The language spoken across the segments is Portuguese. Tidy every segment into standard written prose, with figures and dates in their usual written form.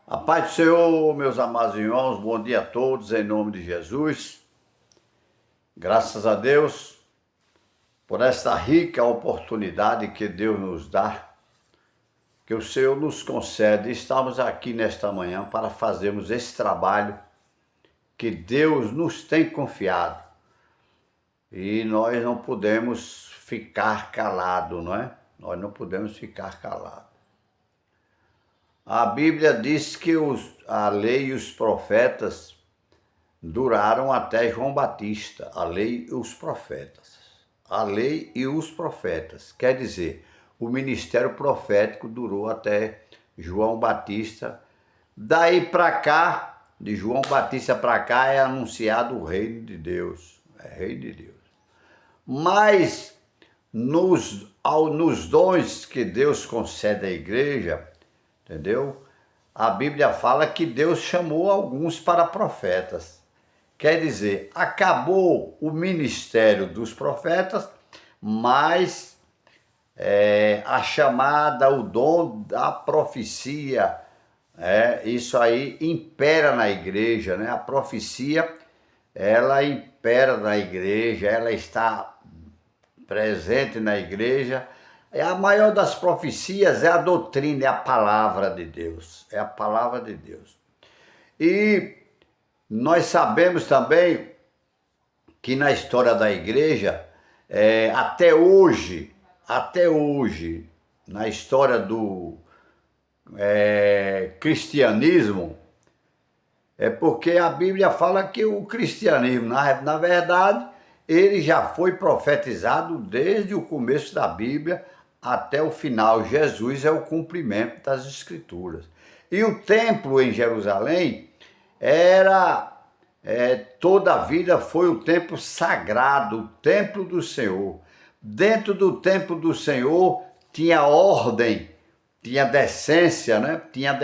A paz do Senhor, meus amados irmãos, bom dia a todos, em nome de Jesus. Graças a Deus por esta rica oportunidade que Deus nos dá, que o Senhor nos concede. Estamos aqui nesta manhã para fazermos esse trabalho que Deus nos tem confiado. E nós não podemos ficar calados, não é? Nós não podemos ficar calados. A Bíblia diz que a lei e os profetas duraram até João Batista, a lei e os profetas. A lei e os profetas, quer dizer, o ministério profético durou até João Batista. Daí para cá, de João Batista para cá, é anunciado o reino de Deus, é reino de Deus. Mas nos dons que Deus concede à igreja, entendeu? A Bíblia fala que Deus chamou alguns para profetas. Quer dizer, acabou o ministério dos profetas, mas a chamada, o dom da profecia, isso aí impera na igreja, né? A profecia, ela impera na igreja, ela está presente na igreja. A maior das profecias é a doutrina, é a palavra de Deus. É a palavra de Deus. E nós sabemos também que na história da igreja, até hoje, na história do cristianismo, é porque a Bíblia fala que o cristianismo, na verdade, ele já foi profetizado desde o começo da Bíblia até o final. Jesus é o cumprimento das Escrituras. E o templo em Jerusalém toda a vida foi o templo sagrado, o templo do Senhor. Dentro do templo do Senhor tinha ordem, tinha decência, né? Tinha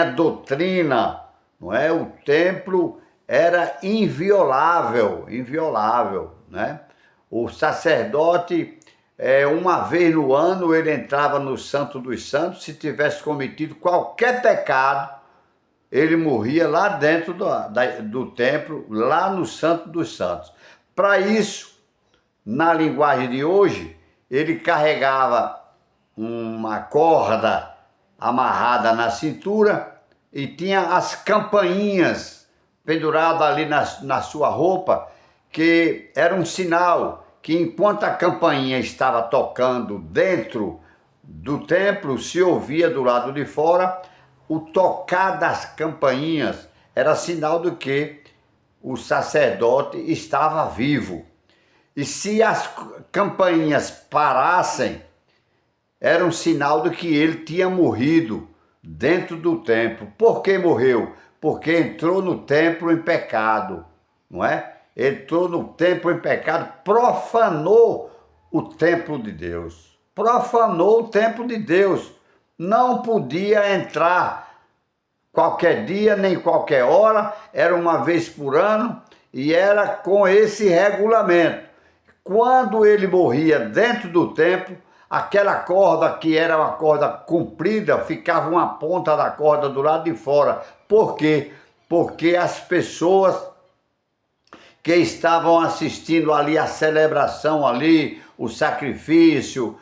doutrina, não é? O templo era inviolável, né? O sacerdote, uma vez no ano, ele entrava no Santo dos Santos. Se tivesse cometido qualquer pecado, ele morria lá dentro do templo, lá no Santo dos Santos. Para isso, na linguagem de hoje, ele carregava uma corda amarrada na cintura e tinha as campainhas penduradas ali na sua roupa, que era um sinal que enquanto a campainha estava tocando dentro do templo, se ouvia do lado de fora o tocar das campainhas. Era sinal de que o sacerdote estava vivo. E se as campainhas parassem, era um sinal de que ele tinha morrido dentro do templo. Por que morreu? Porque entrou no templo em pecado, não é? Entrou no templo em pecado, profanou o templo de Deus. Profanou o templo de Deus. Não podia entrar qualquer dia, nem qualquer hora, era uma vez por ano, e era com esse regulamento. Quando ele morria dentro do templo, aquela corda, que era uma corda comprida, ficava uma ponta da corda do lado de fora. Por quê? Porque as pessoas que estavam assistindo ali a celebração ali, o sacrifício,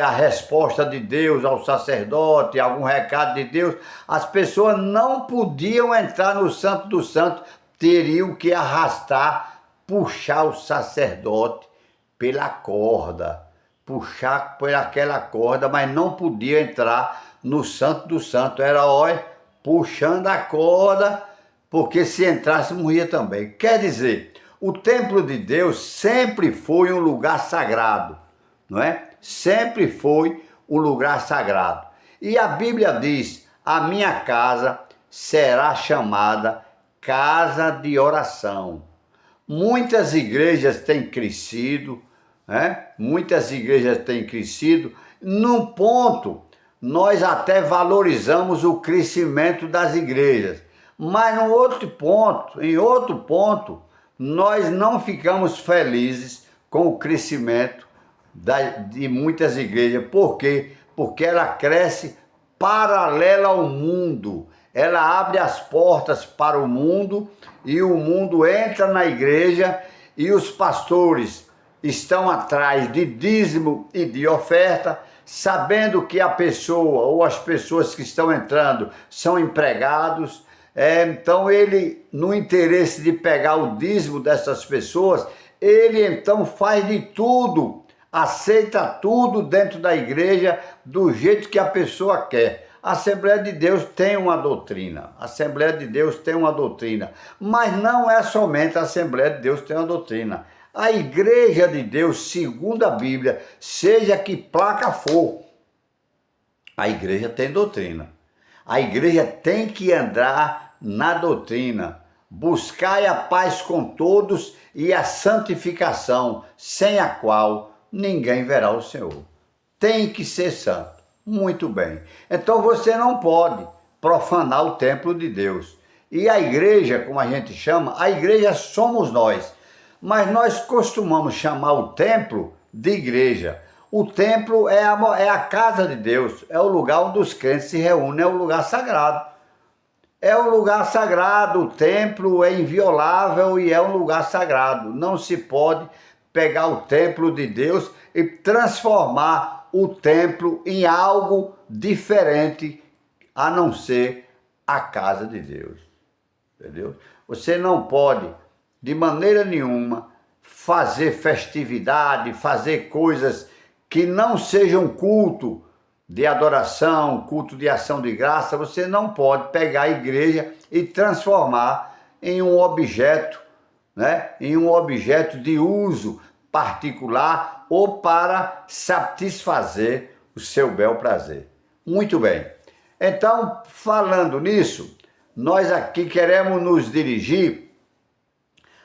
a resposta de Deus ao sacerdote, algum recado de Deus, as pessoas não podiam entrar no Santo dos Santos, teriam que arrastar, puxar o sacerdote pela corda, puxar por aquela corda, mas não podia entrar no Santo dos Santos. Era, puxando a corda, porque se entrasse morria também. Quer dizer, o templo de Deus sempre foi um lugar sagrado, não é? Sempre foi um lugar sagrado. E a Bíblia diz: a minha casa será chamada casa de oração. Muitas igrejas têm crescido, Muitas igrejas têm crescido. Num ponto, nós até valorizamos o crescimento das igrejas, mas em outro ponto, nós não ficamos felizes com o crescimento de muitas igrejas. Por quê? Porque ela cresce paralela ao mundo. Ela abre as portas para o mundo e o mundo entra na igreja e os pastores estão atrás de dízimo e de oferta, sabendo que a pessoa ou as pessoas que estão entrando são empregados. Então ele, no interesse de pegar o dízimo dessas pessoas, ele então faz de tudo, aceita tudo dentro da igreja do jeito que a pessoa quer. A Assembleia de Deus tem uma doutrina, a Assembleia de Deus tem uma doutrina, mas não é somente a Assembleia de Deus que tem uma doutrina. A Igreja de Deus, segundo a Bíblia, seja que placa for, a igreja tem doutrina. A igreja tem que andar na doutrina. Buscai a paz com todos e a santificação, sem a qual ninguém verá o Senhor. Tem que ser santo. Muito bem. Então você não pode profanar o templo de Deus. E a igreja, como a gente chama, a igreja somos nós. Mas nós costumamos chamar o templo de igreja. O templo é a casa de Deus, é o lugar onde os crentes se reúnem, é o lugar sagrado. É um lugar sagrado, o templo é inviolável e é um lugar sagrado. Não se pode pegar o templo de Deus e transformar o templo em algo diferente a não ser a casa de Deus. Entendeu? Você não pode, de maneira nenhuma, fazer festividade, fazer coisas que não sejam culto de adoração, culto de ação de graça. Você não pode pegar a igreja e transformar em um objeto, né? Em um objeto de uso particular ou para satisfazer o seu bel prazer. Muito bem. Então, falando nisso, nós aqui queremos nos dirigir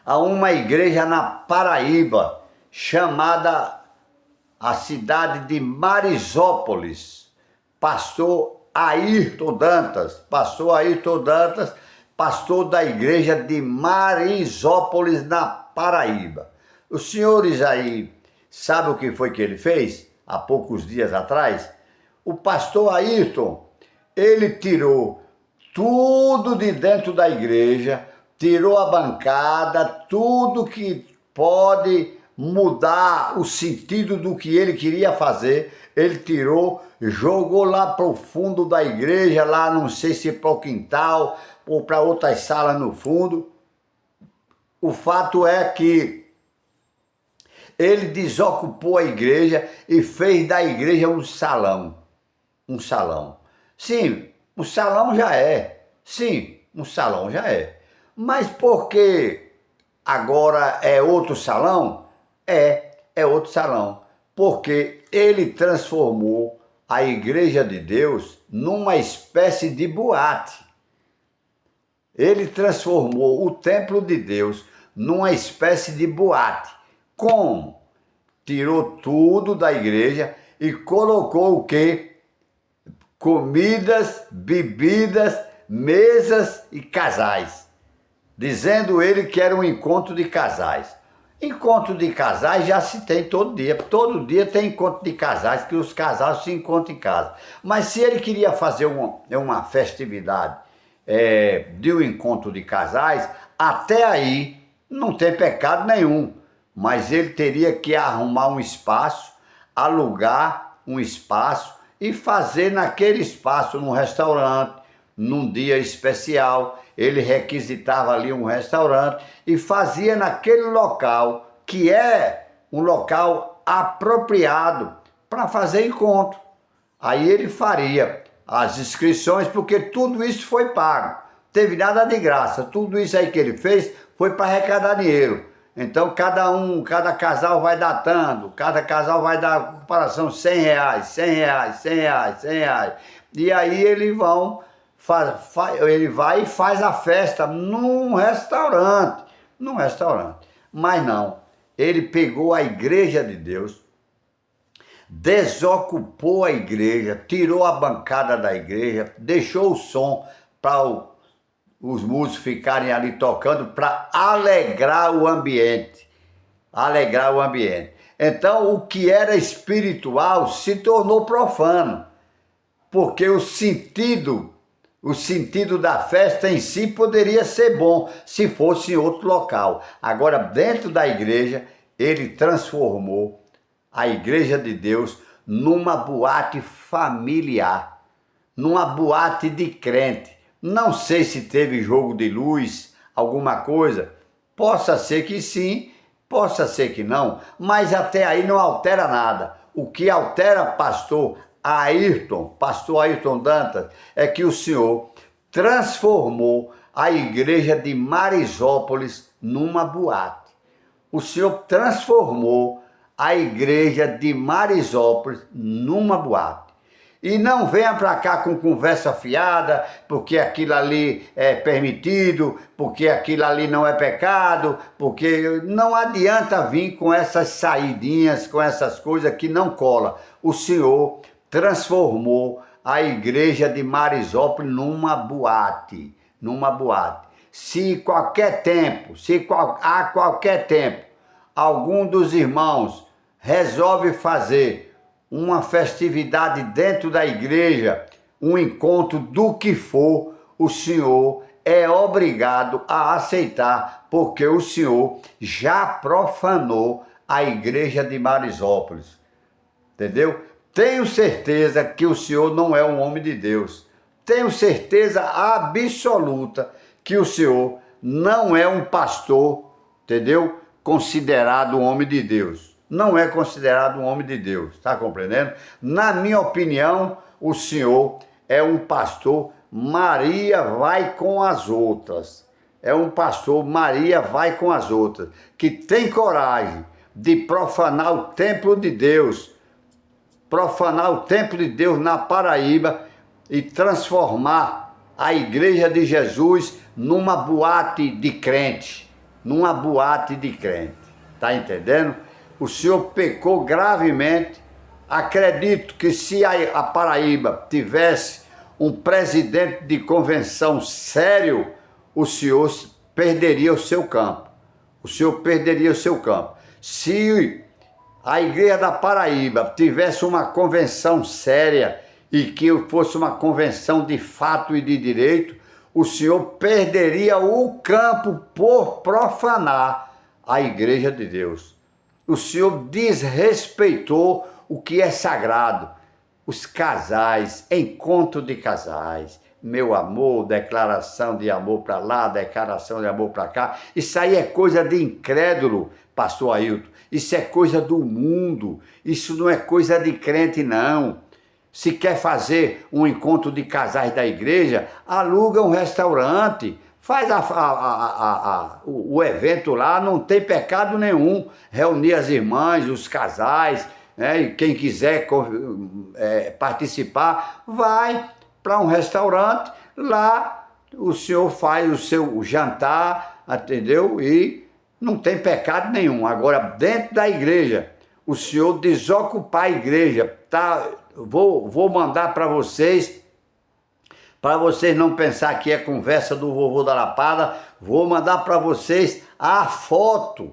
a uma igreja na Paraíba, chamada a cidade de Marizópolis. Pastor Ayrton Dantas, pastor da igreja de Marizópolis, na Paraíba. Os senhores aí sabem o que foi que ele fez há poucos dias atrás? O pastor Ayrton, ele tirou tudo de dentro da igreja, tirou a bancada, tudo que pode mudar o sentido do que ele queria fazer, ele tirou, jogou lá para o fundo da igreja, lá não sei se para o quintal ou para outras salas no fundo. O fato é que ele desocupou a igreja e fez da igreja um salão. Um salão. Sim, um salão já é. Sim, um salão já é. Mas por que agora é outro salão? É outro salão. Porque ele transformou a igreja de Deus numa espécie de boate. Ele transformou o templo de Deus numa espécie de boate. Como? Tirou tudo da igreja e colocou o quê? Comidas, bebidas, mesas e casais. Dizendo ele que era um encontro de casais. Encontro de casais já se tem todo dia. Todo dia tem encontro de casais, que os casais se encontram em casa. Mas se ele queria fazer uma festividade de um encontro de casais, até aí não tem pecado nenhum. Mas ele teria que arrumar um espaço, alugar um espaço e fazer naquele espaço, num restaurante, num dia especial. Ele requisitava ali um restaurante e fazia naquele local, que é um local apropriado para fazer encontro. Aí ele faria as inscrições, porque tudo isso foi pago. Não teve nada de graça. Tudo isso aí que ele fez foi para arrecadar dinheiro. Então cada casal vai datando, cada casal vai dar comparação R$100, R$100. E aí ele vai e faz a festa num restaurante. Mas não, ele pegou a igreja de Deus, desocupou a igreja, tirou a bancada da igreja, deixou o som para os músicos ficarem ali tocando para alegrar o ambiente. Então o que era espiritual se tornou profano. porque o sentido da festa em si poderia ser bom se fosse em outro local. Agora, dentro da igreja, ele transformou a igreja de Deus numa boate familiar, numa boate de crente. Não sei se teve jogo de luz, alguma coisa. Possa ser que sim, possa ser que não, mas até aí não altera nada. O que altera, pastor Ayrton Dantas, é que o senhor transformou a igreja de Marisópolis numa boate. O senhor transformou a igreja de Marisópolis numa boate. E não venha para cá com conversa fiada, porque aquilo ali é permitido, porque aquilo ali não é pecado, porque não adianta vir com essas saidinhas, com essas coisas que não cola. O senhor transformou a igreja de Marisópolis numa boate, Se a qualquer tempo, algum dos irmãos resolve fazer uma festividade dentro da igreja, um encontro do que for, o senhor é obrigado a aceitar, porque o senhor já profanou a igreja de Marisópolis. Entendeu? Tenho certeza que o senhor não é um homem de Deus. Tenho certeza absoluta que o senhor não é um pastor, entendeu? Considerado um homem de Deus. Não é considerado um homem de Deus, está compreendendo? Na minha opinião, o senhor é um pastor Maria vai com as outras. É um pastor Maria vai com as outras, que tem coragem de profanar o templo de Deus, na Paraíba e transformar a igreja de Jesus numa boate de crente, tá entendendo? O senhor pecou gravemente. Acredito que se a Paraíba tivesse um presidente de convenção sério, o senhor perderia o seu campo. Se a igreja da Paraíba tivesse uma convenção séria e que fosse uma convenção de fato e de direito, o senhor perderia o campo por profanar a igreja de Deus. O senhor desrespeitou o que é sagrado. Os casais, encontro de casais, meu amor, declaração de amor para lá, declaração de amor para cá. Isso aí é coisa de incrédulo, pastor Ailton. Isso é coisa do mundo. Isso não é coisa de crente, não. Se quer fazer um encontro de casais da igreja, aluga um restaurante. Faz o evento lá, não tem pecado nenhum. Reunir as irmãs, os casais, né? E quem quiser participar, vai para um restaurante. Lá o senhor faz o seu jantar, entendeu? E não tem pecado nenhum. Agora, dentro da igreja, o senhor desocupar a igreja. Tá? Vou mandar para vocês não pensar que é conversa do vovô da Lapada, vou mandar para vocês a foto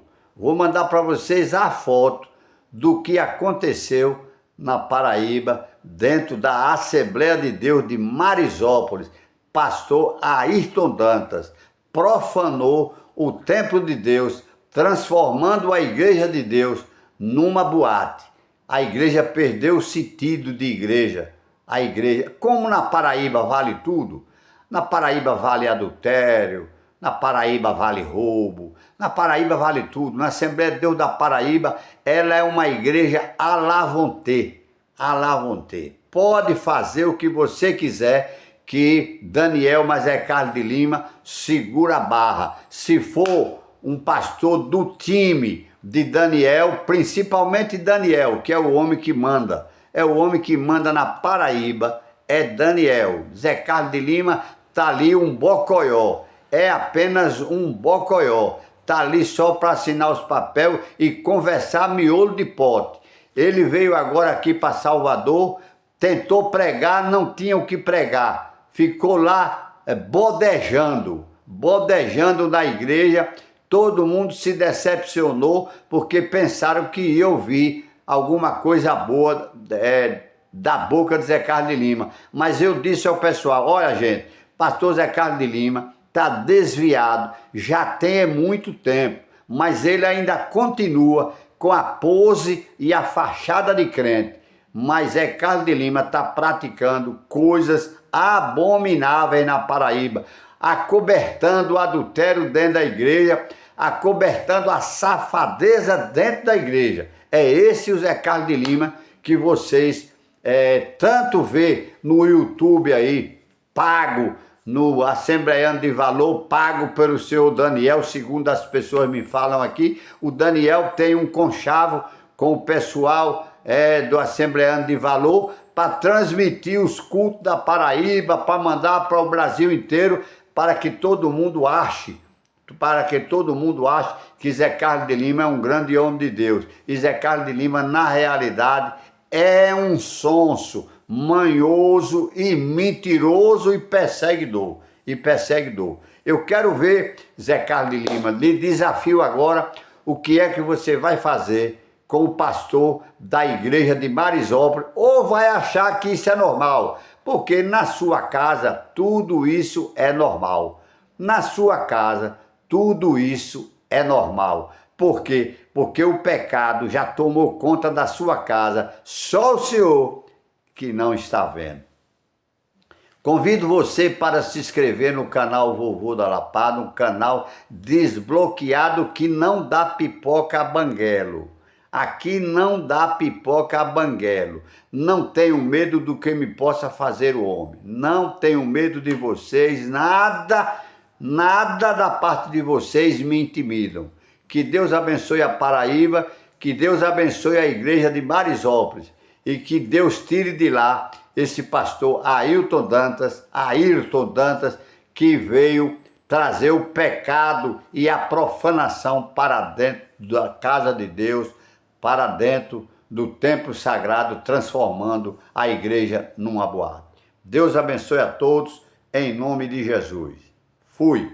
do que aconteceu na Paraíba, dentro da Assembleia de Deus de Marisópolis. Pastor Ayrton Dantas profanou o templo de Deus, transformando a igreja de Deus numa boate. A igreja perdeu o sentido de igreja. A igreja, como na Paraíba vale tudo, na Paraíba vale adultério, na Paraíba vale roubo, na Paraíba vale tudo. Na Assembleia de Deus da Paraíba, ela é uma igreja à la vontade. Pode fazer o que você quiser, que Daniel Mazé Carlos de Lima segura a barra. Se for um pastor do time de Daniel, principalmente Daniel, que é o homem que manda, na Paraíba, é Daniel. Zé Carlos de Lima tá ali um bocoió, é apenas um bocoió, tá ali só para assinar os papéis e conversar miolo de pote. Ele veio agora aqui para Salvador, tentou pregar, não tinha o que pregar, ficou lá bodejando na igreja. Todo mundo se decepcionou porque pensaram que ia ouvir alguma coisa boa da boca de Zé Carlos de Lima. Mas eu disse ao pessoal, olha gente, pastor Zé Carlos de Lima está desviado, já tem muito tempo, mas ele ainda continua com a pose e a fachada de crente. Mas Zé Carlos de Lima está praticando coisas abomináveis na Paraíba, acobertando o adultério dentro da igreja, acobertando a safadeza dentro da igreja. É esse o Zé Carlos de Lima que vocês tanto vê no YouTube aí, pago, no Assembleiano de Valor, pago pelo senhor Daniel, segundo as pessoas me falam aqui. O Daniel tem um conchavo com o pessoal do Assembleiano de Valor para transmitir os cultos da Paraíba, para mandar para o Brasil inteiro, para que todo mundo ache que Zé Carlos de Lima é um grande homem de Deus. E Zé Carlos de Lima, na realidade, é um sonso, manhoso e mentiroso e perseguidor. Eu quero ver, Zé Carlos de Lima, lhe desafio agora o que é que você vai fazer com o pastor da igreja de Marisópolis, ou vai achar que isso é normal, porque na sua casa tudo isso é normal. Na sua casa tudo isso é normal. Por quê? Porque o pecado já tomou conta da sua casa, só o Senhor que não está vendo. Convido você para se inscrever no canal Vovô da Lapada, um canal desbloqueado que não dá pipoca a banguelo. Aqui não dá pipoca a banguelo. Não tenho medo do que me possa fazer o homem. Não tenho medo de vocês, nada da parte de vocês me intimidam. Que Deus abençoe a Paraíba, que Deus abençoe a igreja de Marisópolis e que Deus tire de lá esse pastor Ayrton Dantas, que veio trazer o pecado e a profanação para dentro da casa de Deus, para dentro do templo sagrado, transformando a igreja numa boate. Deus abençoe a todos, em nome de Jesus. Fui.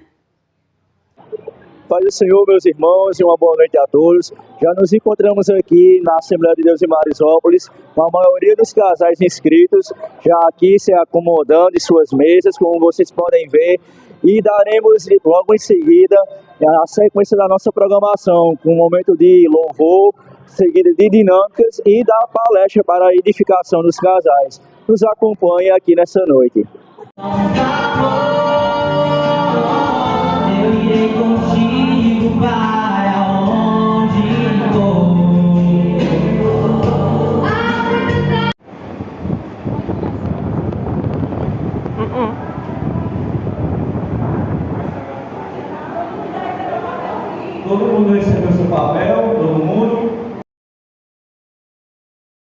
Paz do Senhor, meus irmãos, e uma boa noite a todos. Já nos encontramos aqui na Assembleia de Deus em Marisópolis, com a maioria dos casais inscritos, já aqui se acomodando em suas mesas, como vocês podem ver, e daremos logo em seguida a sequência da nossa programação, com um momento de louvor, seguida de dinâmicas e da palestra para a edificação dos casais. Nos acompanhe aqui nessa noite. Eu irei contigo, Pai, aonde for. Todo mundo recebeu seu papel, todo mundo?